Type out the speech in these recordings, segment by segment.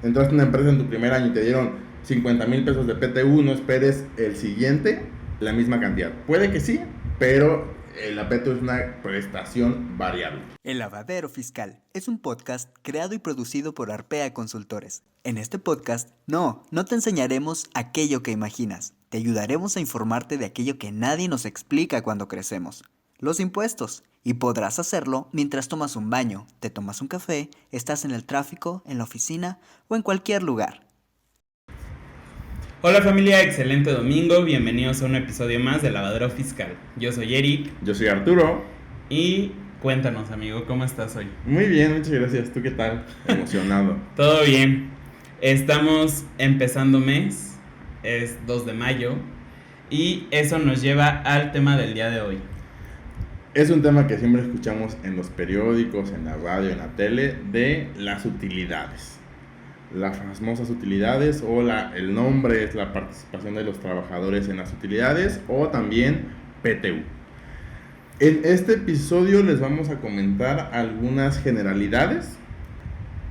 entraste a una empresa en tu primer año y te dieron 50,000 pesos de PTU, no esperes el siguiente la misma cantidad. Puede que sí, pero la PTU es una prestación variable. El Lavadero Fiscal es un podcast creado y producido por Arpea Consultores. En este podcast, no te enseñaremos aquello que imaginas. Te ayudaremos a informarte de aquello que nadie nos explica cuando crecemos. Los impuestos. Y podrás hacerlo mientras tomas un baño, te tomas un café, estás en el tráfico, en la oficina o en cualquier lugar. Hola familia, excelente domingo, bienvenidos a un episodio más de Lavadero Fiscal. Yo soy Eric. Yo soy Arturo. Y cuéntanos, amigo, ¿cómo estás hoy? Muy bien, muchas gracias. ¿Tú qué tal? Emocionado. Todo bien. Estamos empezando mes, es 2 de mayo, y eso nos lleva al tema del día de hoy. Es un tema que siempre escuchamos en los periódicos, en la radio, en la tele, de las utilidades. Las famosas utilidades, o el nombre es la participación de los trabajadores en las utilidades, o también PTU. En este episodio les vamos a comentar algunas generalidades.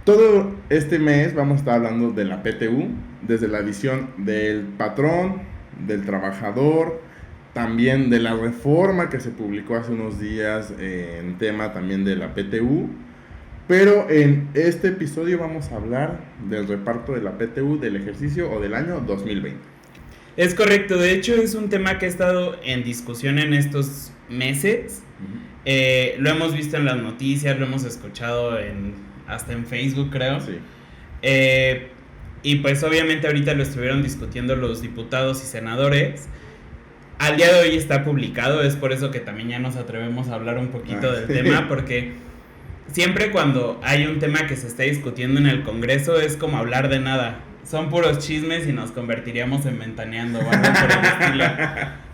Todo este mes vamos a estar hablando de la PTU, desde la visión del patrón, del trabajador, también de la reforma que se publicó hace unos días en tema también de la PTU. Pero en este episodio vamos a hablar del reparto de la PTU del ejercicio o del año 2020. Es correcto, de hecho es un tema que ha estado en discusión en estos meses. Lo hemos visto en las noticias, lo hemos escuchado hasta en Facebook, creo. Sí. Y pues obviamente ahorita lo estuvieron discutiendo los diputados y senadores. Al día de hoy está publicado, es por eso que también ya nos atrevemos a hablar un poquito del tema, porque siempre cuando hay un tema que se está discutiendo en el Congreso es como hablar de nada. Son puros chismes y nos convertiríamos en Ventaneando o algo por el estilo.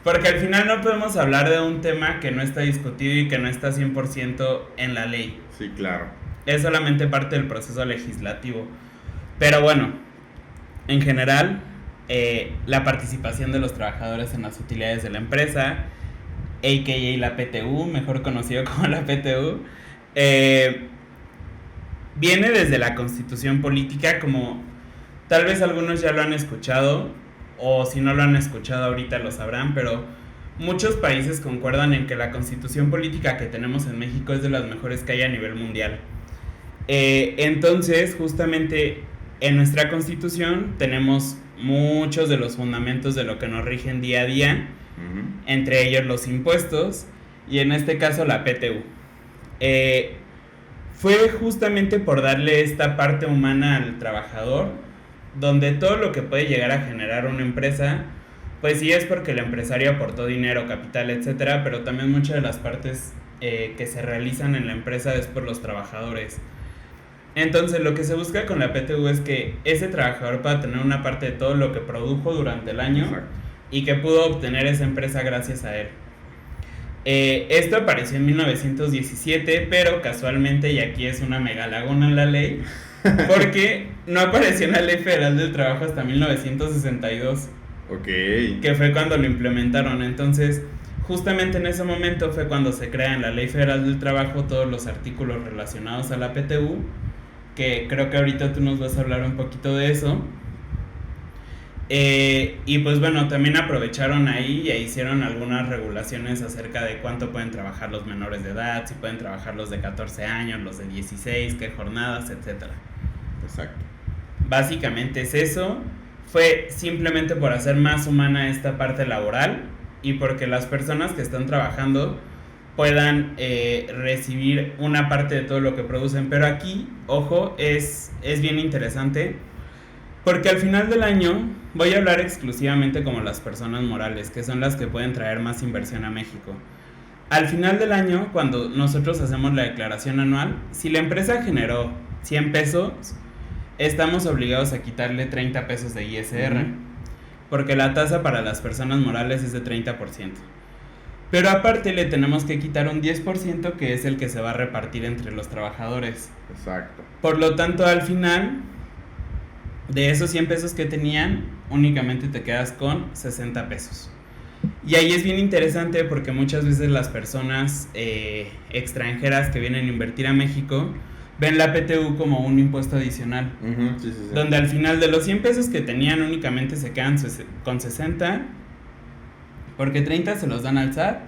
Porque al final no podemos hablar de un tema que no está discutido y que no está 100% en la ley. Sí, claro. Es solamente parte del proceso legislativo. Pero bueno, en general, la participación de los trabajadores en las utilidades de la empresa, a.k.a. la PTU, mejor conocido como la PTU, viene desde la Constitución Política, como tal vez algunos ya lo han escuchado, o si no lo han escuchado ahorita lo sabrán, pero muchos países concuerdan en que la Constitución Política que tenemos en México es de las mejores que hay a nivel mundial. Entonces, justamente en nuestra Constitución tenemos muchos de los fundamentos de lo que nos rigen día a día, entre ellos los impuestos, y en este caso la PTU. Fue justamente por darle esta parte humana al trabajador, donde todo lo que puede llegar a generar una empresa, pues sí es porque el empresario aportó dinero, capital, etcétera, pero también muchas de las partes que se realizan en la empresa es por los trabajadores. Entonces lo que se busca con la PTU es que ese trabajador pueda tener una parte de todo lo que produjo durante el año. Exacto. Y que pudo obtener esa empresa gracias a él. Esto apareció en 1917, pero casualmente, y aquí es una mega laguna en la ley, porque no apareció en la Ley Federal del Trabajo hasta 1962. Ok. Que fue cuando lo implementaron. Entonces, justamente en ese momento fue cuando se crea en la Ley Federal del Trabajo todos los artículos relacionados a la PTU, que creo que ahorita tú nos vas a hablar un poquito de eso. Y pues bueno, también aprovecharon ahí y hicieron algunas regulaciones acerca de cuánto pueden trabajar los menores de edad, si pueden trabajar los de 14 años, los de 16, qué jornadas, etcétera. Exacto. Básicamente es eso. Fue simplemente por hacer más humana esta parte laboral y porque las personas que están trabajando puedan recibir una parte de todo lo que producen. Pero aquí, ojo, es bien interesante, porque al final del año voy a hablar exclusivamente como las personas morales, que son las que pueden traer más inversión a México. Al final del año, cuando nosotros hacemos la declaración anual, si la empresa generó 100 pesos, estamos obligados a quitarle 30 pesos de ISR, porque la tasa para las personas morales es de 30%. Pero aparte le tenemos que quitar un 10%, que es el que se va a repartir entre los trabajadores. Exacto. Por lo tanto, al final, de esos 100 pesos que tenían, únicamente te quedas con 60 pesos. Y ahí es bien interesante porque muchas veces las personas extranjeras que vienen a invertir a México ven la PTU como un impuesto adicional. Sí. Donde al final de los 100 pesos que tenían únicamente se quedan con 60, porque 30 se los dan al SAT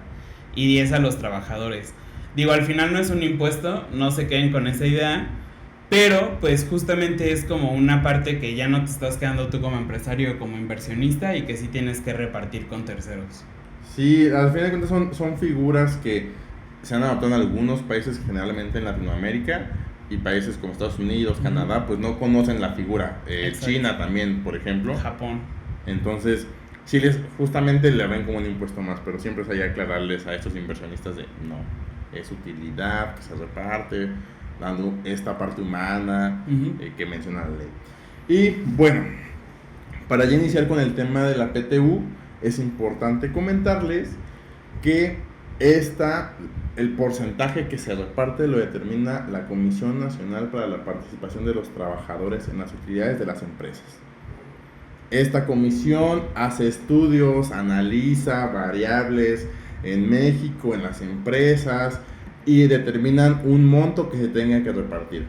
y 10 a los trabajadores. Digo, al final no es un impuesto, no se queden con esa idea, pero pues justamente es como una parte que ya no te estás quedando tú como empresario o como inversionista y que sí tienes que repartir con terceros. Sí, al final de cuentas son figuras que se han adoptado en algunos países, generalmente en Latinoamérica, y países como Estados Unidos, Canadá, pues no conocen la figura. China también, por ejemplo. Japón. Entonces, sí, justamente le ven como un impuesto más, pero siempre es ahí aclararles a estos inversionistas de no, es utilidad que se reparte, dando esta parte humana que menciona la ley. Y bueno, para ya iniciar con el tema de la PTU, es importante comentarles que el porcentaje que se reparte lo determina la Comisión Nacional para la Participación de los Trabajadores en las Utilidades de las Empresas. Esta comisión hace estudios, analiza variables en México, en las empresas, y determinan un monto que se tenga que repartir.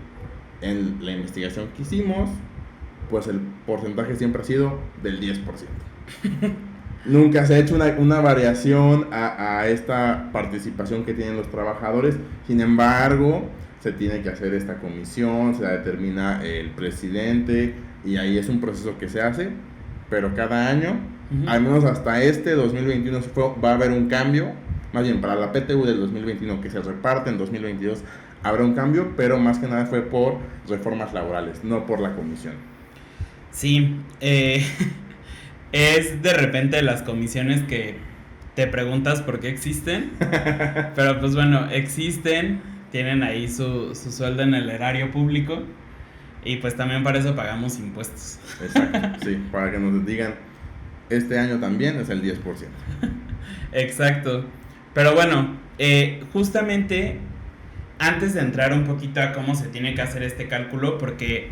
En la investigación que hicimos, pues el porcentaje siempre ha sido del 10%. Nunca se ha hecho una variación a esta participación que tienen los trabajadores. Sin embargo, se tiene que hacer esta comisión, se la determina el presidente, y ahí es un proceso que se hace, pero cada año, al menos hasta 2021 va a haber un cambio. Más bien, para la PTU del 2021 que se reparte en 2022 habrá un cambio, pero más que nada fue por reformas laborales, no por la comisión. Sí, es de repente las comisiones que te preguntas por qué existen, pero pues bueno, existen, tienen ahí su sueldo en el erario público y pues también para eso pagamos impuestos. Exacto, sí, para que nos digan, este año también es el 10%. Exacto, pero bueno, justamente antes de entrar un poquito a cómo se tiene que hacer este cálculo, porque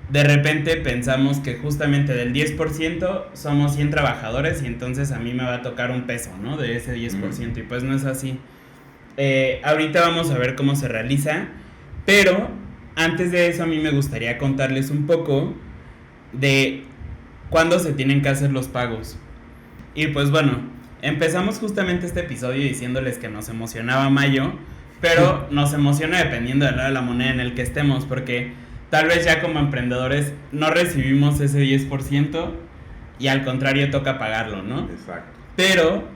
de repente pensamos que justamente del 10% somos 100 trabajadores y entonces a mí me va a tocar un peso, ¿no? De ese 10%, y pues no es así. Ahorita vamos a ver cómo se realiza, pero antes de eso a mí me gustaría contarles un poco de cuándo se tienen que hacer los pagos. Y pues bueno, empezamos justamente este episodio diciéndoles que nos emocionaba mayo, pero nos emociona dependiendo del lado de la moneda en el que estemos, porque tal vez ya como emprendedores no recibimos ese 10% y al contrario toca pagarlo, ¿no? Exacto. Pero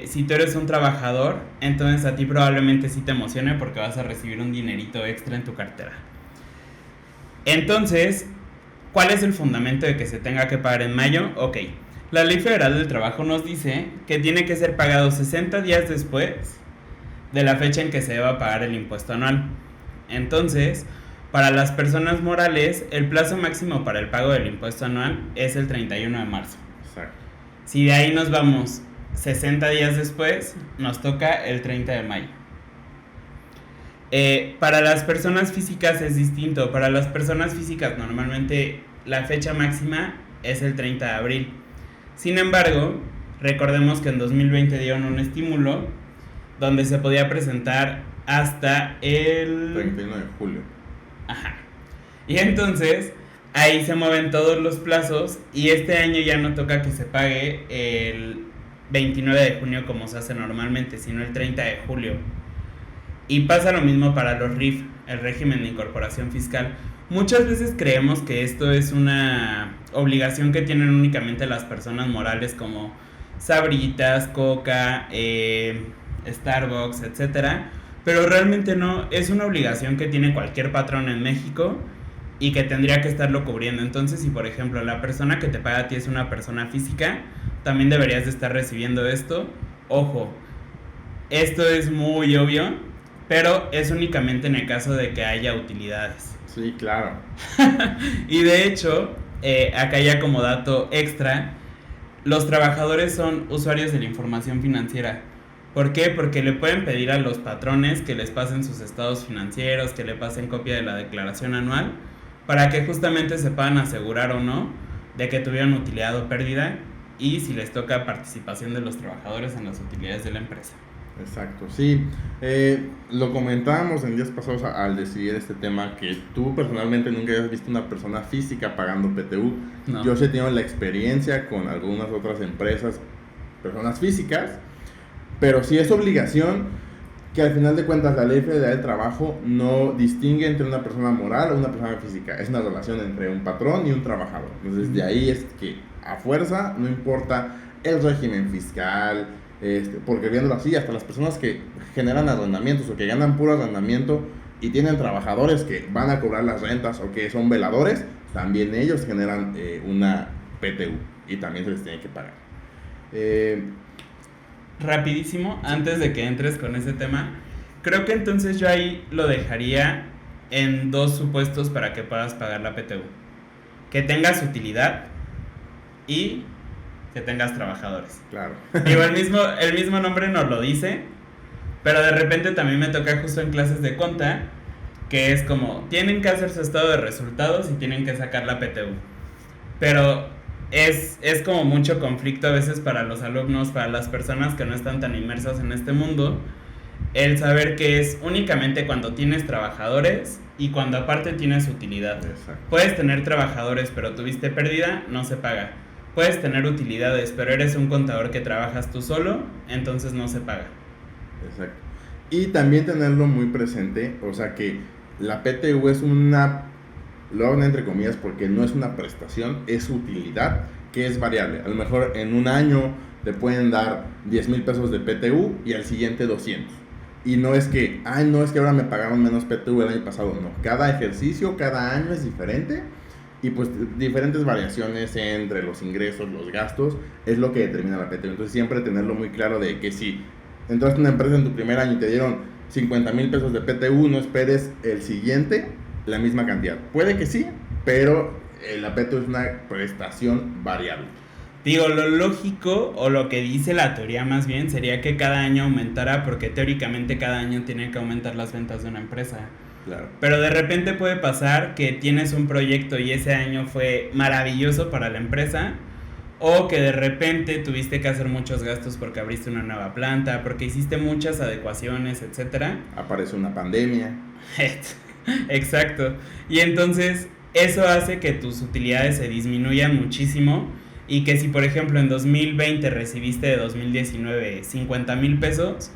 si tú eres un trabajador, entonces a ti probablemente sí te emocione porque vas a recibir un dinerito extra en tu cartera. Entonces, ¿cuál es el fundamento de que se tenga que pagar en mayo? Ok, la Ley Federal del Trabajo nos dice que tiene que ser pagado 60 días después de la fecha en que se deba pagar el impuesto anual. Entonces, para las personas morales, el plazo máximo para el pago del impuesto anual es el 31 de marzo. Exacto. Si de ahí nos vamos 60 días después, nos toca el 30 de mayo. Para las personas físicas es distinto. Para las personas físicas normalmente la fecha máxima es el 30 de abril. Sin embargo, recordemos que en 2020 dieron un estímulo donde se podía presentar hasta el 31 de julio. Ajá. Y entonces ahí se mueven todos los plazos y este año ya no toca que se pague el 29 de junio como se hace normalmente, sino el 30 de julio. Y pasa lo mismo para los RIF, el régimen de incorporación fiscal. Muchas veces creemos que esto es una obligación que tienen únicamente las personas morales como Sabritas, Coca, Starbucks, etcétera. Pero realmente no, es una obligación que tiene cualquier patrón en México y que tendría que estarlo cubriendo. Entonces, si por ejemplo la persona que te paga a ti es una persona física, también deberías de estar recibiendo esto. Ojo, esto es muy obvio, pero es únicamente en el caso de que haya utilidades. Sí, claro. Y de hecho, acá ya como dato extra, los trabajadores son usuarios de la información financiera. ¿Por qué? Porque le pueden pedir a los patrones que les pasen sus estados financieros, que le pasen copia de la declaración anual, para que justamente se puedan asegurar o no de que tuvieron utilidad o pérdida y si les toca participación de los trabajadores en las utilidades de la empresa. Exacto, sí. Lo comentábamos en días pasados al decidir este tema, que tú personalmente nunca habías visto una persona física pagando PTU. No. Yo sí he tenido la experiencia con algunas otras empresas, personas físicas, pero sí es obligación, que al final de cuentas la Ley Federal del Trabajo no distingue entre una persona moral o una persona física. Es una relación entre un patrón y un trabajador. Entonces de ahí es que a fuerza, no importa el régimen fiscal, porque viéndolo así, hasta las personas que generan arrendamientos o que ganan puro arrendamiento y tienen trabajadores que van a cobrar las rentas o que son veladores, también ellos generan una PTU y también se les tiene que pagar. Rapidísimo, antes de que entres con ese tema, creo que entonces yo ahí lo dejaría en dos supuestos para que puedas pagar la PTU. Que tengas utilidad y que tengas trabajadores. Claro. Digo, el mismo nombre nos lo dice, pero de repente también me toca justo en clases de conta, que es como, tienen que hacer su estado de resultados y tienen que sacar la PTU. Pero es como mucho conflicto a veces para los alumnos, para las personas que no están tan inmersas en este mundo, el saber que es únicamente cuando tienes trabajadores y cuando aparte tienes utilidad. Exacto. Puedes tener trabajadores pero tuviste pérdida, no se paga. Puedes tener utilidades pero eres un contador que trabajas tú solo, entonces no se paga. Exacto. Y también tenerlo muy presente, o sea que la PTU es una, lo hago entre comillas porque no es una prestación, es utilidad que es variable. A lo mejor en un año te pueden dar 10,000 pesos de PTU y al siguiente 200. Y no es que, no es que ahora me pagaron menos PTU el año pasado, no. Cada ejercicio, cada año es diferente y pues diferentes variaciones entre los ingresos, los gastos, es lo que determina la PTU. Entonces siempre tenerlo muy claro de que si entraste a una empresa en tu primer año y te dieron 50,000 pesos de PTU, no esperes el siguiente la misma cantidad. Puede que sí, pero la PTU es una prestación variable. Digo, lo lógico o lo que dice la teoría más bien sería que cada año aumentara, porque teóricamente cada año tienen que aumentar las ventas de una empresa. Claro. Pero de repente puede pasar que tienes un proyecto y ese año fue maravilloso para la empresa, o que de repente tuviste que hacer muchos gastos porque abriste una nueva planta, porque hiciste muchas adecuaciones, etcétera. Aparece una pandemia. Exacto. Y entonces eso hace que tus utilidades se disminuyan muchísimo y que si por ejemplo en 2020 recibiste de 2019 50,000 pesos,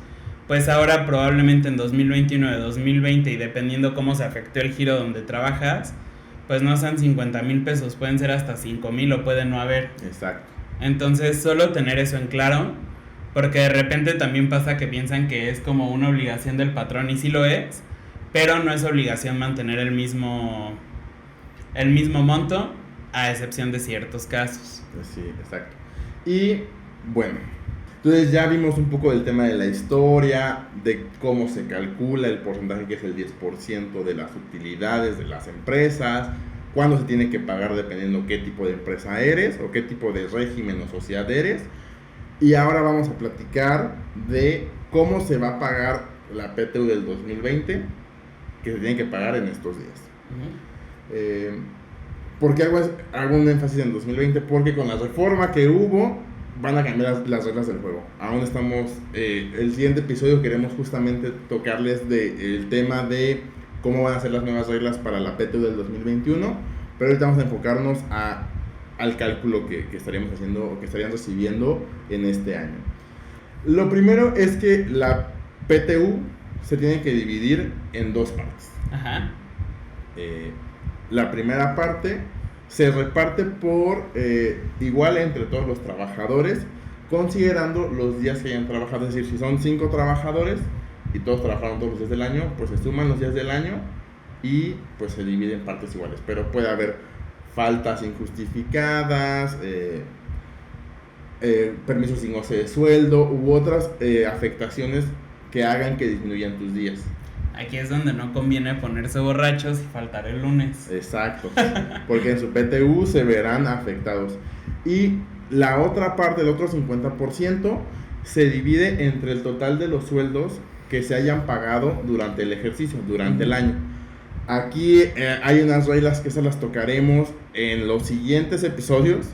pues ahora probablemente en 2021 de 2020 y dependiendo cómo se afectó el giro donde trabajas, pues no sean 50,000 pesos, pueden ser hasta 5,000 o pueden no haber. Exacto. Entonces solo tener eso en claro, porque de repente también pasa que piensan que es como una obligación del patrón y sí lo es, pero no es obligación mantener el mismo monto, a excepción de ciertos casos. Sí, exacto. Y bueno, entonces ya vimos un poco del tema de la historia, de cómo se calcula el porcentaje que es el 10% de las utilidades de las empresas, cuándo se tiene que pagar dependiendo qué tipo de empresa eres o qué tipo de régimen o sociedad eres. Y ahora vamos a platicar de cómo se va a pagar la PTU del 2020, que se tiene que pagar en estos días. ¿Por qué hago un énfasis en 2020? Porque con la reforma que hubo van a cambiar las reglas del juego. Aún estamos, el siguiente episodio queremos justamente tocarles el tema de cómo van a ser las nuevas reglas para la PTU del 2021, pero ahorita vamos a enfocarnos al cálculo que estaríamos haciendo o que estarían recibiendo en este año. Lo primero es que la PTU se tiene que dividir en dos partes. Ajá. La primera parte se reparte por igual entre todos los trabajadores, considerando los días que hayan trabajado. Es decir, si son 5 trabajadores y todos trabajaron todos los días del año, pues se suman los días del año y pues se divide en partes iguales. Pero puede haber faltas injustificadas, permisos sin goce de sueldo u otras afectaciones que hagan que disminuyan tus días. Aquí es donde no conviene ponerse borrachos y faltar el lunes. Exacto, porque en su PTU se verán afectados. Y la otra parte, el otro 50%, se divide entre el total de los sueldos que se hayan pagado durante el ejercicio, durante el año. Aquí hay unas reglas que se las tocaremos en los siguientes episodios,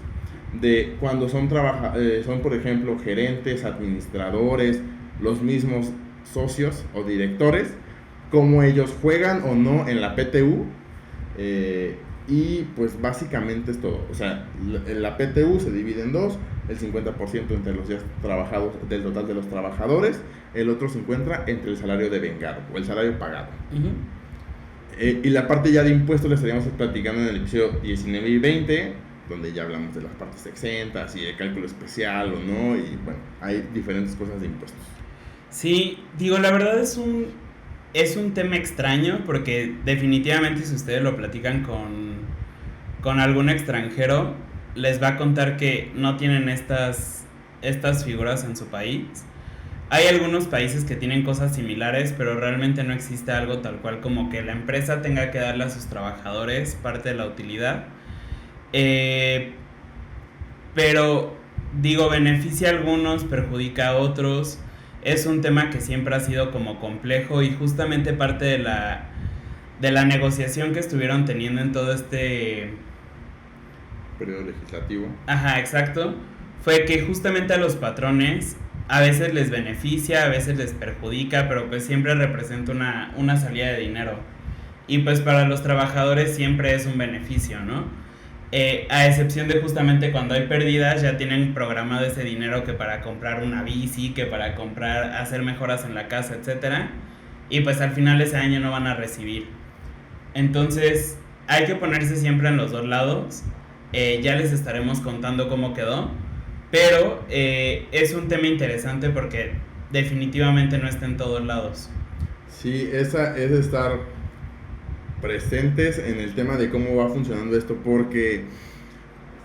de cuando son por ejemplo gerentes, administradores, los mismos socios o directores, cómo ellos juegan o no en la PTU. Y pues básicamente es todo. O sea, la PTU se divide en dos: el 50% entre los días trabajados del total de los trabajadores, el otro se encuentra entre el salario devengado o el salario pagado. Y la parte ya de impuestos la estaríamos platicando en el episodio 19 y 20, donde ya hablamos de las partes exentas y de cálculo especial o no, y bueno, hay diferentes cosas de impuestos. Sí, digo, la verdad es un tema extraño, porque definitivamente si ustedes lo platican con algún extranjero, les va a contar que no tienen estas figuras en su país. Hay algunos países que tienen cosas similares, pero realmente no existe algo tal cual como que la empresa tenga que darle a sus trabajadores parte de la utilidad. Pero digo, beneficia a algunos, perjudica a otros. Es un tema que siempre ha sido como complejo, y justamente parte de la negociación que estuvieron teniendo en todo este periodo legislativo. Ajá, exacto. Fue que justamente a los patrones a veces les beneficia, a veces les perjudica, pero pues siempre representa una salida de dinero. Y pues para los trabajadores siempre es un beneficio, ¿no? A excepción de justamente cuando hay pérdidas, ya tienen programado ese dinero que para comprar una bici, que para hacer mejoras en la casa, etcétera. Y pues al final ese año no van a recibir. Entonces hay que ponerse siempre en los dos lados. Ya les estaremos contando cómo quedó. Pero es un tema interesante porque definitivamente no está en todos lados. Sí, esa es estar presentes en el tema de cómo va funcionando esto, porque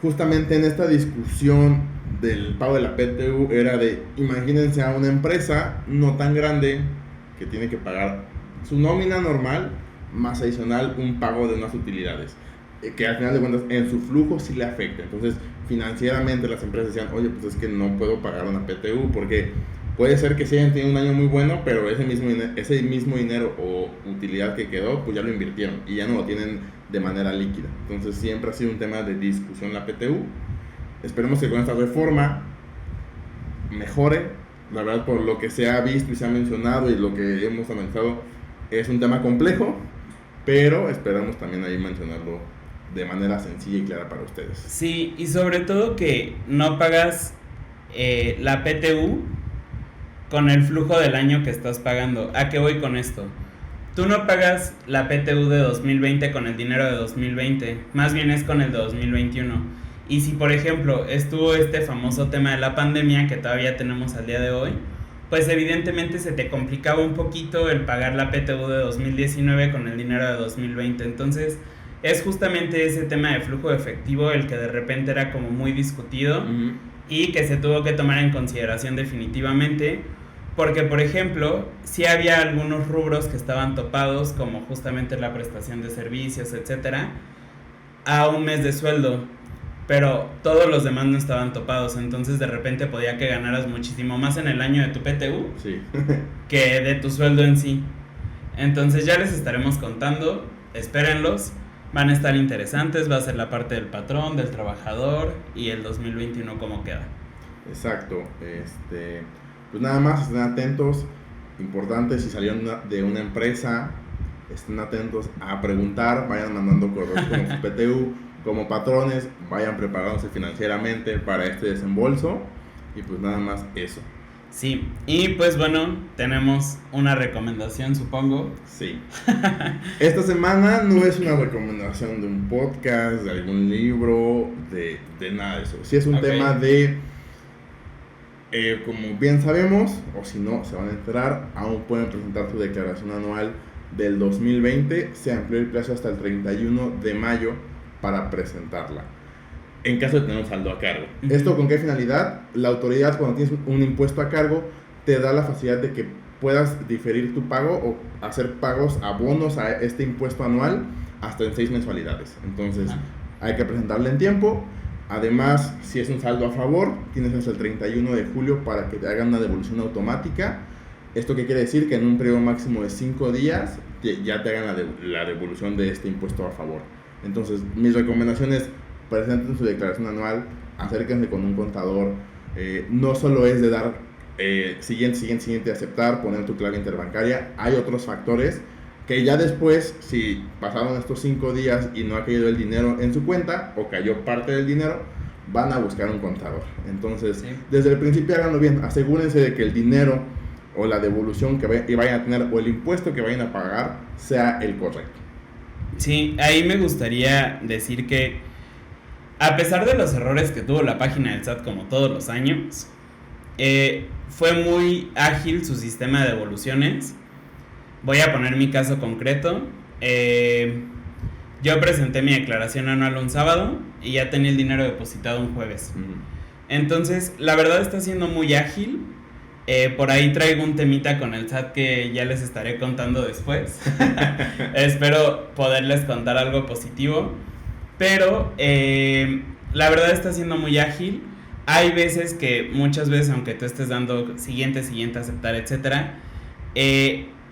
justamente en esta discusión del pago de la PTU era de, imagínense a una empresa no tan grande que tiene que pagar su nómina normal más adicional un pago de unas utilidades, que al final de cuentas en su flujo sí le afecta. Entonces financieramente las empresas decían, oye, pues es que no puedo pagar una PTU, porque puede ser que sí hayan tenido un año muy bueno, pero ese mismo dinero o utilidad que quedó, pues ya lo invirtieron y ya no lo tienen de manera líquida. Entonces siempre ha sido un tema de discusión la PTU. Esperemos que con esta reforma mejore. La verdad, por lo que se ha visto y se ha mencionado y lo que hemos analizado, es un tema complejo, pero esperamos también ahí mencionarlo de manera sencilla y clara para ustedes. Sí, y sobre todo que no pagas la PTU con el flujo del año que estás pagando. ¿A qué voy con esto? Tú no pagas la PTU de 2020 con el dinero de 2020, más bien es con el de 2021. Y si por ejemplo estuvo este famoso tema de la pandemia que todavía tenemos al día de hoy, pues evidentemente se te complicaba un poquito el pagar la PTU de 2019 con el dinero de 2020. Entonces es justamente ese tema de flujo de efectivo el que de repente era como muy discutido y que se tuvo que tomar en consideración definitivamente, porque por ejemplo sí había algunos rubros que estaban topados, como justamente la prestación de servicios, etcétera, a un mes de sueldo, pero todos los demás no estaban topados. Entonces de repente podía que ganaras muchísimo más en el año de tu PTU sí. que de tu sueldo en sí. Entonces ya les estaremos contando, espérenlos. Van a estar interesantes, va a ser la parte del patrón, del trabajador y el 2021 cómo queda. Exacto. Pues nada más, estén atentos. Importante, si salieron de una empresa, estén atentos a preguntar, vayan mandando correos como su PTU, como patrones, vayan preparándose financieramente para este desembolso. Y pues nada más eso. Sí, y pues bueno, tenemos una recomendación, supongo. Sí. Esta semana no es una recomendación de un podcast, de algún libro, de nada de eso. Sí es un tema de, como bien sabemos, o si no, se van a enterar, aún pueden presentar su declaración anual del 2020. Se amplió el plazo hasta el 31 de mayo para presentarla, en caso de tener un saldo a cargo. ¿Esto con qué finalidad? La autoridad, cuando tienes un impuesto a cargo, te da la facilidad de que puedas diferir tu pago o hacer pagos, abonos a este impuesto anual hasta en 6 mensualidades. Entonces hay que presentarle en tiempo. Además, si es un saldo a favor, tienes hasta el 31 de julio para que te hagan una devolución automática. ¿Esto qué quiere decir? Que en un periodo máximo de 5 días ya te hagan la devolución de este impuesto a favor. Entonces mis recomendaciones: presenten su declaración anual, acérquense con un contador. No solo es de dar siguiente, aceptar, poner tu clave interbancaria. Hay otros factores que ya después, si pasaron estos 5 días y no ha caído el dinero en su cuenta o cayó parte del dinero, van a buscar un contador. Entonces, Sí. desde el principio háganlo bien, asegúrense de que el dinero o la devolución que vayan a tener o el impuesto que vayan a pagar sea el correcto. Sí, ahí me gustaría decir que a pesar de los errores que tuvo la página del SAT como todos los años, fue muy ágil su sistema de devoluciones. Voy a poner mi caso concreto. Yo presenté mi declaración anual un sábado y ya tenía el dinero depositado un jueves. Entonces, la verdad está siendo muy ágil. Por ahí traigo un temita con el SAT que ya les estaré contando después. Espero poderles contar algo positivo. Pero la verdad está siendo muy ágil. Hay veces que muchas veces, aunque tú estés dando siguiente, aceptar, etcétera,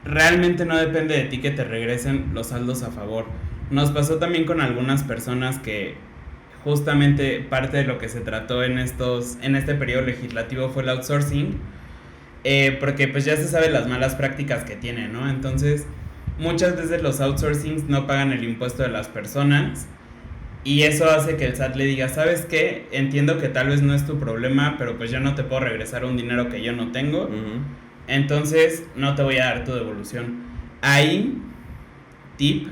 realmente no depende de ti que te regresen los saldos a favor. Nos pasó también con algunas personas que justamente parte de lo que se trató en este periodo legislativo fue el outsourcing, porque pues ya se sabe las malas prácticas que tienen, ¿no? Entonces, muchas veces los outsourcings no pagan el impuesto de las personas y eso hace que el SAT le diga, ¿sabes qué? Entiendo que tal vez no es tu problema, pero pues yo no te puedo regresar un dinero que yo no tengo, entonces no te voy a dar tu devolución. Ahí, tip,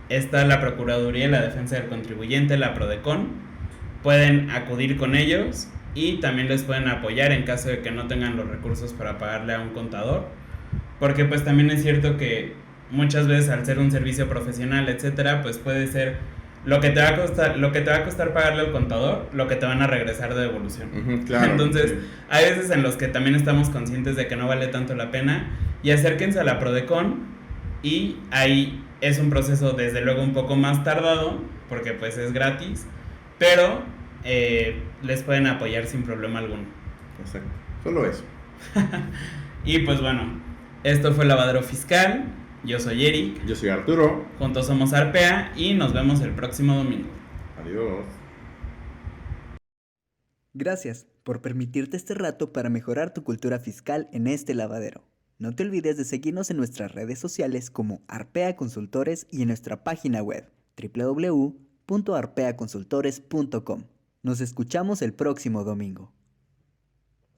está la Procuraduría y la Defensa del Contribuyente, la PRODECON, pueden acudir con ellos y también les pueden apoyar en caso de que no tengan los recursos para pagarle a un contador, porque pues también es cierto que muchas veces al ser un servicio profesional, etcétera, pues puede ser lo que te va a costar pagarle al contador, lo que te van a regresar de devolución. Claro, entonces, sí. hay veces en los que también estamos conscientes de que no vale tanto la pena y acérquense a la PRODECON y ahí es un proceso desde luego un poco más tardado porque pues es gratis, pero les pueden apoyar sin problema alguno. Exacto, solo eso. Y pues bueno, esto fue Lavadero Fiscal. Yo soy Eric. Yo soy Arturo. Juntos somos Arpea y nos vemos el próximo domingo. Adiós. Gracias por permitirte este rato para mejorar tu cultura fiscal en este lavadero. No te olvides de seguirnos en nuestras redes sociales como Arpea Consultores y en nuestra página web www.arpeaconsultores.com. Nos escuchamos el próximo domingo.